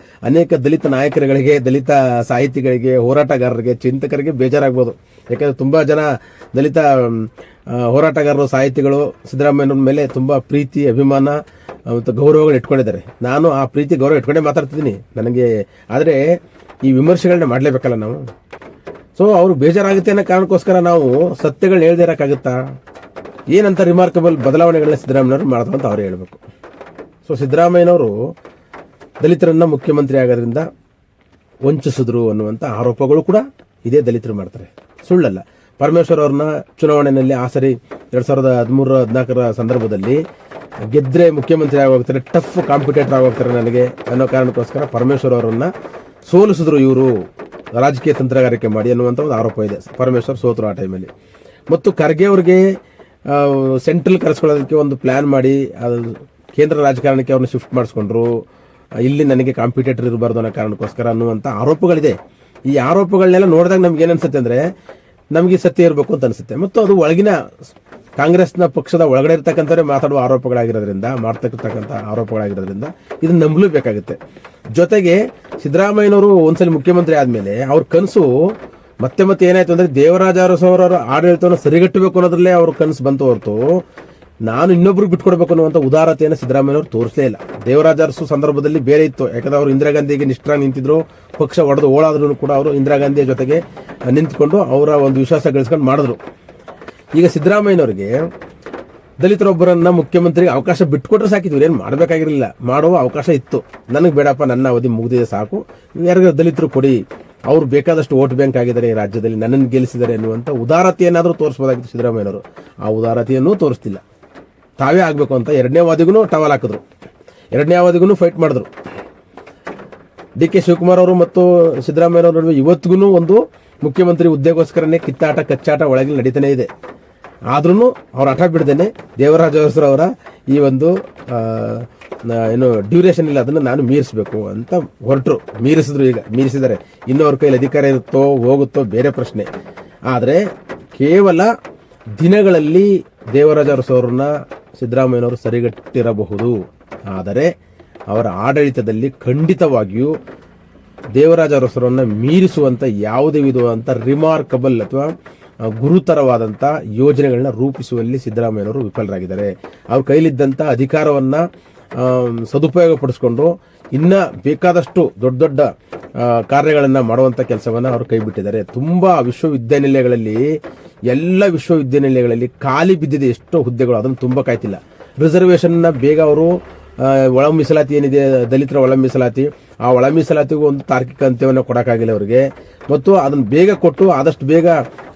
ಅನೇಕ ದಲಿತ ನಾಯಕರುಗಳಿಗೆ, ದಲಿತ ಸಾಹಿತಿಗಳಿಗೆ, ಹೋರಾಟಗಾರರಿಗೆ, ಚಿಂತಕರಿಗೆ ಬೇಜಾರಾಗ್ಬೋದು. ಯಾಕಂದ್ರೆ ತುಂಬಾ ಜನ ದಲಿತ ಹೋರಾಟಗಾರರು, ಸಾಹಿತಿಗಳು ಸಿದ್ದರಾಮಯ್ಯನವ್ರ ಮೇಲೆ ತುಂಬಾ ಪ್ರೀತಿ, ಅಭಿಮಾನ ಮತ್ತು ಗೌರವಗಳು ಇಟ್ಕೊಂಡಿದ್ದಾರೆ. ನಾನು ಆ ಪ್ರೀತಿ ಗೌರವ ಇಟ್ಕೊಂಡೇ ಮಾತಾಡ್ತಿದ್ದೀನಿ ನನಗೆ. ಆದ್ರೆ ಈ ವಿಮರ್ಶೆಗಳನ್ನ ಮಾಡ್ಲೇಬೇಕಲ್ಲ ನಾವು. ಸೊ ಅವ್ರು ಬೇಜಾರಾಗುತ್ತೆ ಅನ್ನೋ ಕಾರಣಕ್ಕೋಸ್ಕರ ನಾವು ಸತ್ಯಗಳನ್ನ ಹೇಳ್ದೇ ಇರಕ್ಕಾಗುತ್ತಾ? ಏನಂತ ರಿಮಾರ್ಕಬಲ್ ಬದಲಾವಣೆಗಳನ್ನ ಸಿದ್ದರಾಮಯ್ಯನವರು ಮಾಡಿದ್ರು ಅಂತ ಅವ್ರು ಹೇಳ್ಬೇಕು. ಸೊ ಸಿದ್ದರಾಮಯ್ಯನವರು ದಲಿತರನ್ನ ಮುಖ್ಯಮಂತ್ರಿ ಆಗೋದ್ರಿಂದ ವಂಚಿಸಿದ್ರು ಅನ್ನುವಂಥ ಆರೋಪಗಳು ಕೂಡ ಇದೇ ದಲಿತರು ಮಾಡ್ತಾರೆ, ಸುಳ್ಳಲ್ಲ. ಪರಮೇಶ್ವರ್ ಅವ್ರನ್ನ ಚುನಾವಣೆಯಲ್ಲಿ ಆ ಸರಿ 2013-14 ಸಂದರ್ಭದಲ್ಲಿ ಗೆದ್ರೆ ಮುಖ್ಯಮಂತ್ರಿ ಆಗೋಗ್ತಾರೆ, ಟಫ್ ಕಾಂಪಿಟೇಟರ್ ಆಗೋಗ್ತಾರೆ ನನಗೆ ಅನ್ನೋ ಕಾರಣಕ್ಕೋಸ್ಕರ ಪರಮೇಶ್ವರ್ ಅವರನ್ನ ಸೋಲಿಸಿದ್ರು ಇವರು ರಾಜಕೀಯ ತಂತ್ರಗಾರಿಕೆ ಮಾಡಿ ಅನ್ನುವಂಥ ಒಂದು ಆರೋಪ ಇದೆ. ಪರಮೇಶ್ವರ್ ಸೋತರು ಆ ಟೈಮಲ್ಲಿ. ಮತ್ತು ಖರ್ಗೆ ಅವ್ರಿಗೆ ಸೆಂಟ್ರಲ್ ಕರೆಸ್ಕೊಳ್ಳೋದಕ್ಕೆ ಒಂದು ಪ್ಲಾನ್ ಮಾಡಿ ಕೇಂದ್ರ ರಾಜಕಾರಣಕ್ಕೆ ಅವ್ರನ್ನ ಶಿಫ್ಟ್ ಮಾಡಿಸ್ಕೊಂಡ್ರು. ಇಲ್ಲಿ ನನಗೆ ಕಾಂಪಿಟೇಟರ್ ಇರಬಾರ್ದು ಅನ್ನೋ ಕಾರಣಕ್ಕೋಸ್ಕರ ಅನ್ನುವಂಥ ಆರೋಪಗಳಿದೆ. ಈ ಆರೋಪಗಳನ್ನೆಲ್ಲ ನೋಡಿದಾಗ ನಮ್ಗೆ ಏನನ್ಸುತ್ತೆ ಅಂದ್ರೆ ನಮಗೆ ಸತ್ಯ ಇರಬೇಕು ಅಂತ ಅನ್ಸುತ್ತೆ. ಮತ್ತು ಅದು ಒಳಗಿನ ಕಾಂಗ್ರೆಸ್ನ ಪಕ್ಷದ ಒಳಗಡೆ ಇರ್ತಕ್ಕಂಥವ್ರೆ ಮಾತಾಡುವ ಆರೋಪಗಳಾಗಿರೋದ್ರಿಂದ, ಮಾಡ್ತಕ್ಕಂಥ ಆರೋಪಗಳಾಗಿರೋದ್ರಿಂದ ಇದನ್ನ ನಂಬಲೇಬೇಕಾಗುತ್ತೆ. ಜೊತೆಗೆ ಸಿದ್ದರಾಮಯ್ಯನವರು ಒಂದ್ಸಲಿ ಮುಖ್ಯಮಂತ್ರಿ ಆದ್ಮೇಲೆ ಅವ್ರ ಕನಸು ಮತ್ತೆ ಏನಾಯ್ತು ಅಂದ್ರೆ ದೇವರಾಜ ಅರಸವರ ಆಡಳಿತವನ್ನು ಸರಿಗಟ್ಟಬೇಕು ಅನ್ನೋದ್ರಲ್ಲೇ ಅವ್ರ ಕನಸು ಬಂತು ಹೊರತು ನಾನು ಇನ್ನೊಬ್ರಿಗೆ ಬಿಟ್ಕೊಡ್ಬೇಕು ಅನ್ನುವಂಥ ಉದಾರತೆಯನ್ನು ಸಿದ್ದರಾಮಯ್ಯನವರು ತೋರಿಸಲೇ ಇಲ್ಲ. ದೇವರಾಜ ಅರಸು ಸಂದರ್ಭದಲ್ಲಿ ಬೇರೆ ಇತ್ತು. ಯಾಕಂದ್ರೆ ಅವರು ಇಂದಿರಾ ಗಾಂಧಿಗೆ ನಿಷ್ಠರಾಗಿ ನಿಂತಿದ್ರು. ಪಕ್ಷ ಒಡೆದು ಓಡಾದ್ರೂ ಕೂಡ ಅವರು ಇಂದಿರಾ ಗಾಂಧಿಯ ಜೊತೆಗೆ ನಿಂತ್ಕೊಂಡು ಅವರ ಒಂದು ವಿಶ್ವಾಸ ಗಳಿಸ್ಕೊಂಡು ಮಾಡಿದ್ರು. ಈಗ ಸಿದ್ದರಾಮಯ್ಯನವರಿಗೆ ದಲಿತರೊಬ್ಬರನ್ನ ಮುಖ್ಯಮಂತ್ರಿಗೆ ಅವಕಾಶ ಬಿಟ್ಕೊಟ್ರೆ ಸಾಕಿದ್ವಿ, ಏನ್ ಮಾಡಬೇಕಾಗಿರಲಿಲ್ಲ. ಮಾಡುವ ಅವಕಾಶ ಇತ್ತು. ನನಗೆ ಬೇಡಪ್ಪ, ನನ್ನ ಅವಧಿ ಮುಗಿದಿದೆ, ಸಾಕು, ಯಾರಿಗ ದಲಿತರು ಕೊಡಿ, ಅವ್ರು ಬೇಕಾದಷ್ಟು ವೋಟ್ ಬ್ಯಾಂಕ್ ಆಗಿದ್ದಾರೆ ಈ ರಾಜ್ಯದಲ್ಲಿ, ನನ್ನನ್ನು ಗೆಲ್ಲಿಸಿದ್ದಾರೆ ಅನ್ನುವಂಥ ಉದಾರತೆಯನ್ನಾದರೂ ತೋರಿಸಬಹುದಾಗಿತ್ತು ಸಿದ್ದರಾಮಯ್ಯನವರು. ಆ ಉದಾರತೆಯನ್ನೂ ತೋರಿಸ್ತಿಲ್ಲ. ತಾವೇ ಆಗ್ಬೇಕು ಅಂತ ಎರಡನೇ ಅವಧಿಗೂ ಟವಲ್ ಹಾಕಿದ್ರು, ಎರಡನೇ ಅವಧಿಗೂ ಫೈಟ್ ಮಾಡಿದ್ರು. ಡಿ.ಕೆ. ಶಿವಕುಮಾರ್ ಅವರು ಮತ್ತು ಸಿದ್ದರಾಮಯ್ಯ ಅವರ ನಡುವೆ ಇವತ್ತಿಗೂ ಒಂದು ಮುಖ್ಯಮಂತ್ರಿ ಹುದ್ದೆಗೋಸ್ಕರನೇ ಕಿತ್ತಾಟ ಕಚ್ಚಾಟ ಒಳಗೆ ನಡೀತಾನೆ ಇದೆ. ಆದ್ರೂ ಅವ್ರ ಹಠ ಬಿಡದೇನೆ ದೇವರಾಜ ಅರಸು ಅವರ ಈ ಒಂದು ಏನು ಡ್ಯೂರೇಷನ್ ಇಲ್ಲ, ಅದನ್ನು ನಾನು ಮೀರಿಸಬೇಕು ಅಂತ ಹೊರಟರು. ಮೀರಿಸಿದ್ರು, ಈಗ ಮೀರಿಸಿದ್ದಾರೆ. ಇನ್ನೂ ಅವ್ರ ಕೈಲಿ ಅಧಿಕಾರ ಇರುತ್ತೋ ಹೋಗುತ್ತೋ ಬೇರೆ ಪ್ರಶ್ನೆ. ಆದರೆ ಕೇವಲ ದಿನಗಳಲ್ಲಿ ದೇವರಾಜ ಅರಸು ಅವ್ರನ್ನ ಸಿದ್ದರಾಮಯ್ಯನವರು ಸರಿಗಟ್ಟಿರಬಹುದು. ಆದರೆ ಅವರ ಆಡಳಿತದಲ್ಲಿ ಖಂಡಿತವಾಗಿಯೂ ದೇವರಾಜ ಅರಸರನ್ನ ಮೀರಿಸುವಂತ ಯಾವುದೇ ವಿಧವಾದಂಥ ರಿಮಾರ್ಕಬಲ್ ಅಥವಾ ಗುರುತರವಾದಂಥ ಯೋಜನೆಗಳನ್ನ ರೂಪಿಸುವಲ್ಲಿ ಸಿದ್ದರಾಮಯ್ಯನವರು ವಿಫಲರಾಗಿದ್ದಾರೆ. ಅವ್ರ ಕೈಲಿದ್ದಂಥ ಅಧಿಕಾರವನ್ನ ಸದುಪಯೋಗ ಪಡಿಸ್ಕೊಂಡು ಇನ್ನ ಬೇಕಾದಷ್ಟು ದೊಡ್ಡ ದೊಡ್ಡ ಕಾರ್ಯಗಳನ್ನ ಮಾಡುವಂತ ಕೆಲಸವನ್ನ ಅವರು ಕೈ ಬಿಟ್ಟಿದ್ದಾರೆ. ತುಂಬಾ ವಿಶ್ವವಿದ್ಯಾನಿಲಯಗಳಲ್ಲಿ, ಎಲ್ಲ ವಿಶ್ವವಿದ್ಯಾನಿಲಯಗಳಲ್ಲಿ ಖಾಲಿ ಬಿದ್ದಿದೆ ಎಷ್ಟೋ ಹುದ್ದೆಗಳು, ಅದನ್ನು ತುಂಬಾ ಕಾಯ್ತಿಲ್ಲ. ರಿಸರ್ವೇಷನ್ ಬೇಗ ಅವರು ಒಳ ಮೀಸಲಾತಿ ಏನಿದೆ, ದಲಿತರ ಒಳ ಮೀಸಲಾತಿ, ಆ ಒಳ ಮೀಸಲಾತಿಗೂ ಒಂದು ತಾರ್ಕಿಕ ಅಂತ್ಯವನ್ನು ಕೊಡೋಕ್ಕಾಗಿಲ್ಲ ಅವರಿಗೆ. ಮತ್ತು ಅದನ್ನು ಬೇಗ ಕೊಟ್ಟು ಆದಷ್ಟು ಬೇಗ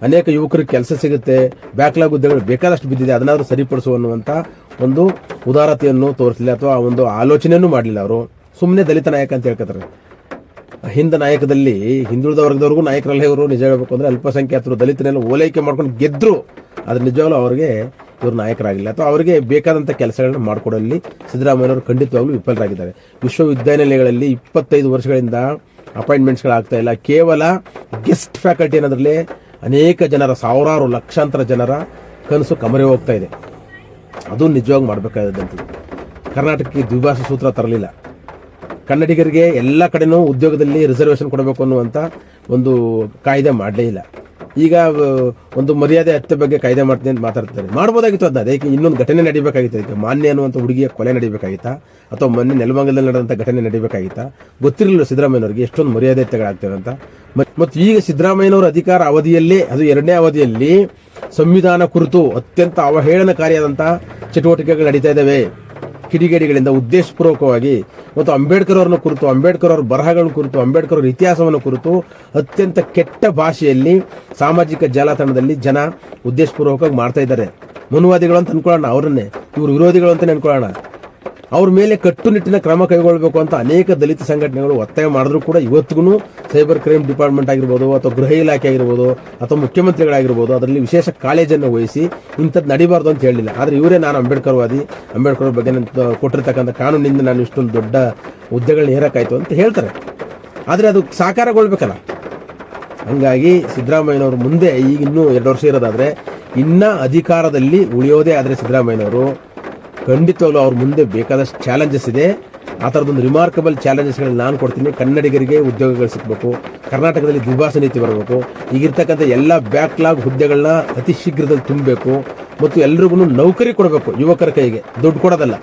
ಅನೇಕ ಯುವಕರಿಗೆ ಕೆಲಸ ಸಿಗುತ್ತೆ. ಬ್ಯಾಕ್ಲಾಗ್ ಹುದ್ದೆಗಳು ಬೇಕಾದಷ್ಟು ಬಿದ್ದಿದೆ, ಅದನ್ನಾದ್ರೂ ಸರಿಪಡಿಸುವಂತ ಒಂದು ಉದಾರತೆಯನ್ನು ತೋರಿಸಲಿಲ್ಲ ಅಥವಾ ಒಂದು ಆಲೋಚನೆಯನ್ನು ಮಾಡಲಿಲ್ಲ. ಅವರು ಸುಮ್ಮನೆ ದಲಿತ ನಾಯಕ ಅಂತ ಹೇಳ್ಕೊತಾರೆ. ಹಿಂದ ನಾಯಕದಲ್ಲಿ ಹಿಂದುಳಿದ ವರ್ಗದವ್ರಿಗೂ ನಾಯಕರಲ್ಲ ಇವರು. ನಿಜ ಹೇಳ್ಬೇಕು ಅಂದ್ರೆ ಅಲ್ಪಸಂಖ್ಯಾತರು ದಲಿತರೆಲ್ಲ ಓಲೈಕೆ ಮಾಡ್ಕೊಂಡು ಗೆದ್ರು, ಆದ್ರೆ ನಿಜವಾಗ್ಲೂ ಅವ್ರಿಗೆ ಇವರು ನಾಯಕರಾಗಿಲ್ಲ ಅಥವಾ ಅವರಿಗೆ ಬೇಕಾದಂಥ ಕೆಲಸಗಳನ್ನ ಮಾಡಿಕೊಡಲ್ಲಿ ಸಿದ್ದರಾಮಯ್ಯನವರು ಖಂಡಿತವಾಗ್ಲೂ ವಿಫಲರಾಗಿದ್ದಾರೆ. ವಿಶ್ವವಿದ್ಯಾನಿಲಯಗಳಲ್ಲಿ 25 ವರ್ಷಗಳಿಂದ ಅಪಾಯಿಂಟ್ಮೆಂಟ್ಸ್ಗಳಾಗ್ತಾ ಇಲ್ಲ. ಕೇವಲ ಗೆಸ್ಟ್ ಫ್ಯಾಕಲ್ಟಿ ಅನ್ನೋದ್ರಲ್ಲಿ ಅನೇಕ ಜನರ, ಸಾವಿರಾರು ಲಕ್ಷಾಂತರ ಜನರ ಕನಸು ಕಮರೆ ಹೋಗ್ತಾ ಇದೆ. ಅದು ನಿಜವಾಗಿ ಮಾಡಬೇಕಾದಂಥದ್ದು. ಕರ್ನಾಟಕಕ್ಕೆ ದ್ವಿಭಾಷಾ ಸೂತ್ರ ತರಲಿಲ್ಲ. ಕನ್ನಡಿಗರಿಗೆ ಎಲ್ಲ ಕಡೆನೂ ಉದ್ಯೋಗದಲ್ಲಿ ರಿಸರ್ವೇಷನ್ ಕೊಡಬೇಕು ಅನ್ನುವಂಥ ಒಂದು ಕಾಯ್ದೆ ಮಾಡಲೇ ಇಲ್ಲ. ಈಗ ಒಂದು ಮರ್ಯಾದೆ ಹತ್ಯೆ ಬಗ್ಗೆ ಕಾಯ್ದೆ ಮಾಡ್ತೀನಿ ಅಂತ ಮಾತಾಡ್ತಾರೆ. ಮಾಡ್ಬೋದಾಗಿತ್ತು ಅದನ್ನ. ಅದಕ್ಕೆ ಇನ್ನೊಂದು ಘಟನೆ ನಡೀಬೇಕಾಗಿತ್ತು. ಅದಕ್ಕೆ ಮಾನ್ಯ ಅನ್ನುವಂಥ ಹುಡುಗಿಯ ಕೊಲೆ ನಡೀಬೇಕಾಗಿತ್ತಾ ಅಥವಾ ಮೊನ್ನೆ ನೆಲಮಂಗಲದಲ್ಲಿ ನಡೆದಂಥ ಘಟನೆ ನಡೀಬೇಕಾಗಿತ್ತಾ? ಗೊತ್ತಿರಲಿಲ್ಲ ಸಿದ್ದರಾಮಯ್ಯನವರಿಗೆ ಎಷ್ಟೊಂದು ಮರ್ಯಾದೆ ಹತ್ಯೆಗಳಾಗ್ತವೆ ಅಂತ. ಮತ್ತು ಈಗ ಸಿದ್ದರಾಮಯ್ಯನವರ ಅಧಿಕಾರ ಅವಧಿಯಲ್ಲೇ, ಅದು 2ನೇ ಅವಧಿಯಲ್ಲಿ ಸಂವಿಧಾನ ಕುರಿತು ಅತ್ಯಂತ ಅವಹೇಳನಕಾರಿಯಾದಂತಹ ಚಟುವಟಿಕೆಗಳು ನಡೀತಾ ಇದ್ದಾವೆ. ಕಿಡಿಗೇಡಿಗಳಿಂದ ಉದ್ದೇಶಪೂರ್ವಕವಾಗಿ ಮತ್ತು ಅಂಬೇಡ್ಕರ್ ಅವರನ್ನು ಕುರಿತು, ಅಂಬೇಡ್ಕರ್ ಅವರ ಬರಹಗಳ ಕುರಿತು, ಅಂಬೇಡ್ಕರ್ ಅವರ ಇತಿಹಾಸವನ್ನು ಕುರಿತು ಅತ್ಯಂತ ಕೆಟ್ಟ ಭಾಷೆಯಲ್ಲಿ ಸಾಮಾಜಿಕ ಜಾಲತಾಣದಲ್ಲಿ ಜನ ಉದ್ದೇಶಪೂರ್ವಕವಾಗಿ ಮಾಡ್ತಾ ಇದ್ದಾರೆ. ಮನುವಾದಿಗಳು ಅಂತ ಅನ್ಕೊಳ್ಳೋಣ, ಅವರನ್ನೇ ಇವರು ವಿರೋಧಿಗಳು ಅಂತ ಅನ್ಕೊಳ್ಳೋಣ. ಅವ್ರ ಮೇಲೆ ಕಟ್ಟುನಿಟ್ಟಿನ ಕ್ರಮ ಕೈಗೊಳ್ಳಬೇಕು ಅಂತ ಅನೇಕ ದಲಿತ ಸಂಘಟನೆಗಳು ಒತ್ತಾಯ ಮಾಡಿದ್ರು ಕೂಡ ಇವತ್ತಿಗೂ ಸೈಬರ್ ಕ್ರೈಮ್ ಡಿಪಾರ್ಟ್ಮೆಂಟ್ ಆಗಿರ್ಬೋದು ಅಥವಾ ಗೃಹ ಇಲಾಖೆ ಆಗಿರ್ಬೋದು ಅಥವಾ ಮುಖ್ಯಮಂತ್ರಿಗಳಾಗಿರ್ಬೋದು ಅದರಲ್ಲಿ ವಿಶೇಷ ಕಾಳಜಿಯನ್ನು ವಹಿಸಿ ಇಂಥದ್ದು ನಡಿಬಾರ್ದು ಅಂತ ಹೇಳಲಿಲ್ಲ. ಆದರೆ ಇವರೇ ನಾನು ಅಂಬೇಡ್ಕರ್ವಾದಿ, ಅಂಬೇಡ್ಕರ್ ಬಗ್ಗೆ ಕೊಟ್ಟಿರ್ತಕ್ಕಂಥ ಕಾನೂನಿಂದ ನಾನು ಇಷ್ಟೊಂದು ದೊಡ್ಡ ಹುದ್ದೆಗಳನ್ನ ಏರಕ್ಕಾಯ್ತು ಅಂತ ಹೇಳ್ತಾರೆ. ಆದರೆ ಅದು ಸಾಕಾರಗೊಳ್ಬೇಕಲ್ಲ. ಹಂಗಾಗಿ ಸಿದ್ದರಾಮಯ್ಯನವರು ಮುಂದೆ ಈಗ ಇನ್ನೂ 2 ವರ್ಷ ಇರೋದಾದ್ರೆ, ಇನ್ನ ಅಧಿಕಾರದಲ್ಲಿ ಉಳಿಯೋದೇ ಆದರೆ ಸಿದ್ದರಾಮಯ್ಯನವರು ಖಂಡಿತವಾಗ್ಲೂ ಅವ್ರ ಮುಂದೆ ಬೇಕಾದಷ್ಟು ಚಾಲೆಂಜಸ್ ಇದೆ. ಆ ಥರದೊಂದು ರಿಮಾರ್ಕಬಲ್ ಚಾಲೆಂಜಸ್ಗಳನ್ನ ನಾನು ಕೊಡ್ತೀನಿ. ಕನ್ನಡಿಗರಿಗೆ ಉದ್ಯೋಗಗಳು ಸಿಗಬೇಕು, ಕರ್ನಾಟಕದಲ್ಲಿ ದ್ವಿಭಾಷಾ ನೀತಿ ಬರಬೇಕು, ಈಗಿರ್ತಕ್ಕಂಥ ಎಲ್ಲ ಬ್ಯಾಕ್ಲಾಗ್ ಹುದ್ದೆಗಳನ್ನ ಅತಿ ಶೀಘ್ರದಲ್ಲಿ ತುಂಬಬೇಕು ಮತ್ತು ಎಲ್ರಿಗೂ ನೌಕರಿ ಕೊಡಬೇಕು. ಯುವಕರ ಕೈಗೆ ದುಡ್ಡು ಕೊಡೋದಲ್ಲ,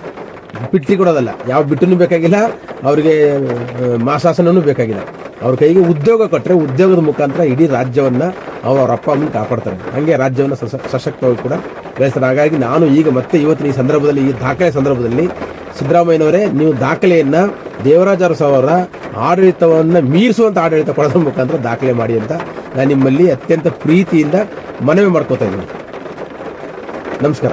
ಬಿಟ್ಟಿ ಕೊಡೋದಲ್ಲ, ಯಾವ ಬಿಟ್ಟೂ ಬೇಕಾಗಿಲ್ಲ, ಅವರಿಗೆ ಮಾಸಾಸನೂ ಬೇಕಾಗಿಲ್ಲ. ಅವ್ರ ಕೈಗೆ ಉದ್ಯೋಗ ಕೊಟ್ಟರೆ ಉದ್ಯೋಗದ ಮುಖಾಂತರ ಇಡೀ ರಾಜ್ಯವನ್ನ ಅವ್ರ ಅಪ್ಪ ಅಮ್ಮನ ಕಾಪಾಡ್ತಾರೆ. ಹಾಗೆ ರಾಜ್ಯವನ್ನು ಸಶಕ್ತವಾಗಿ ಕೂಡ ಬೆಳೆಸ್ತಾರೆ. ಹಾಗಾಗಿ ನಾನು ಈಗ ಮತ್ತೆ ಇವತ್ತಿನ ಈ ಸಂದರ್ಭದಲ್ಲಿ, ಈ ದಾಖಲೆ ಸಂದರ್ಭದಲ್ಲಿ ಸಿದ್ದರಾಮಯ್ಯನವರೇ, ನೀವು ದಾಖಲೆಯನ್ನ ದೇವರಾಜ ಅರಸು ಅವರ ಆಡಳಿತವನ್ನ ಮೀರಿಸುವಂತ ಆಡಳಿತ ಕೊಡೋದ್ರ ಮುಖಾಂತರ ದಾಖಲೆ ಮಾಡಿ ಅಂತ ನಾನು ನಿಮ್ಮಲ್ಲಿ ಅತ್ಯಂತ ಪ್ರೀತಿಯಿಂದ ಮನವಿ ಮಾಡ್ಕೋತಾ ಇದ್ದೀನಿ. ನಮಸ್ಕಾರ.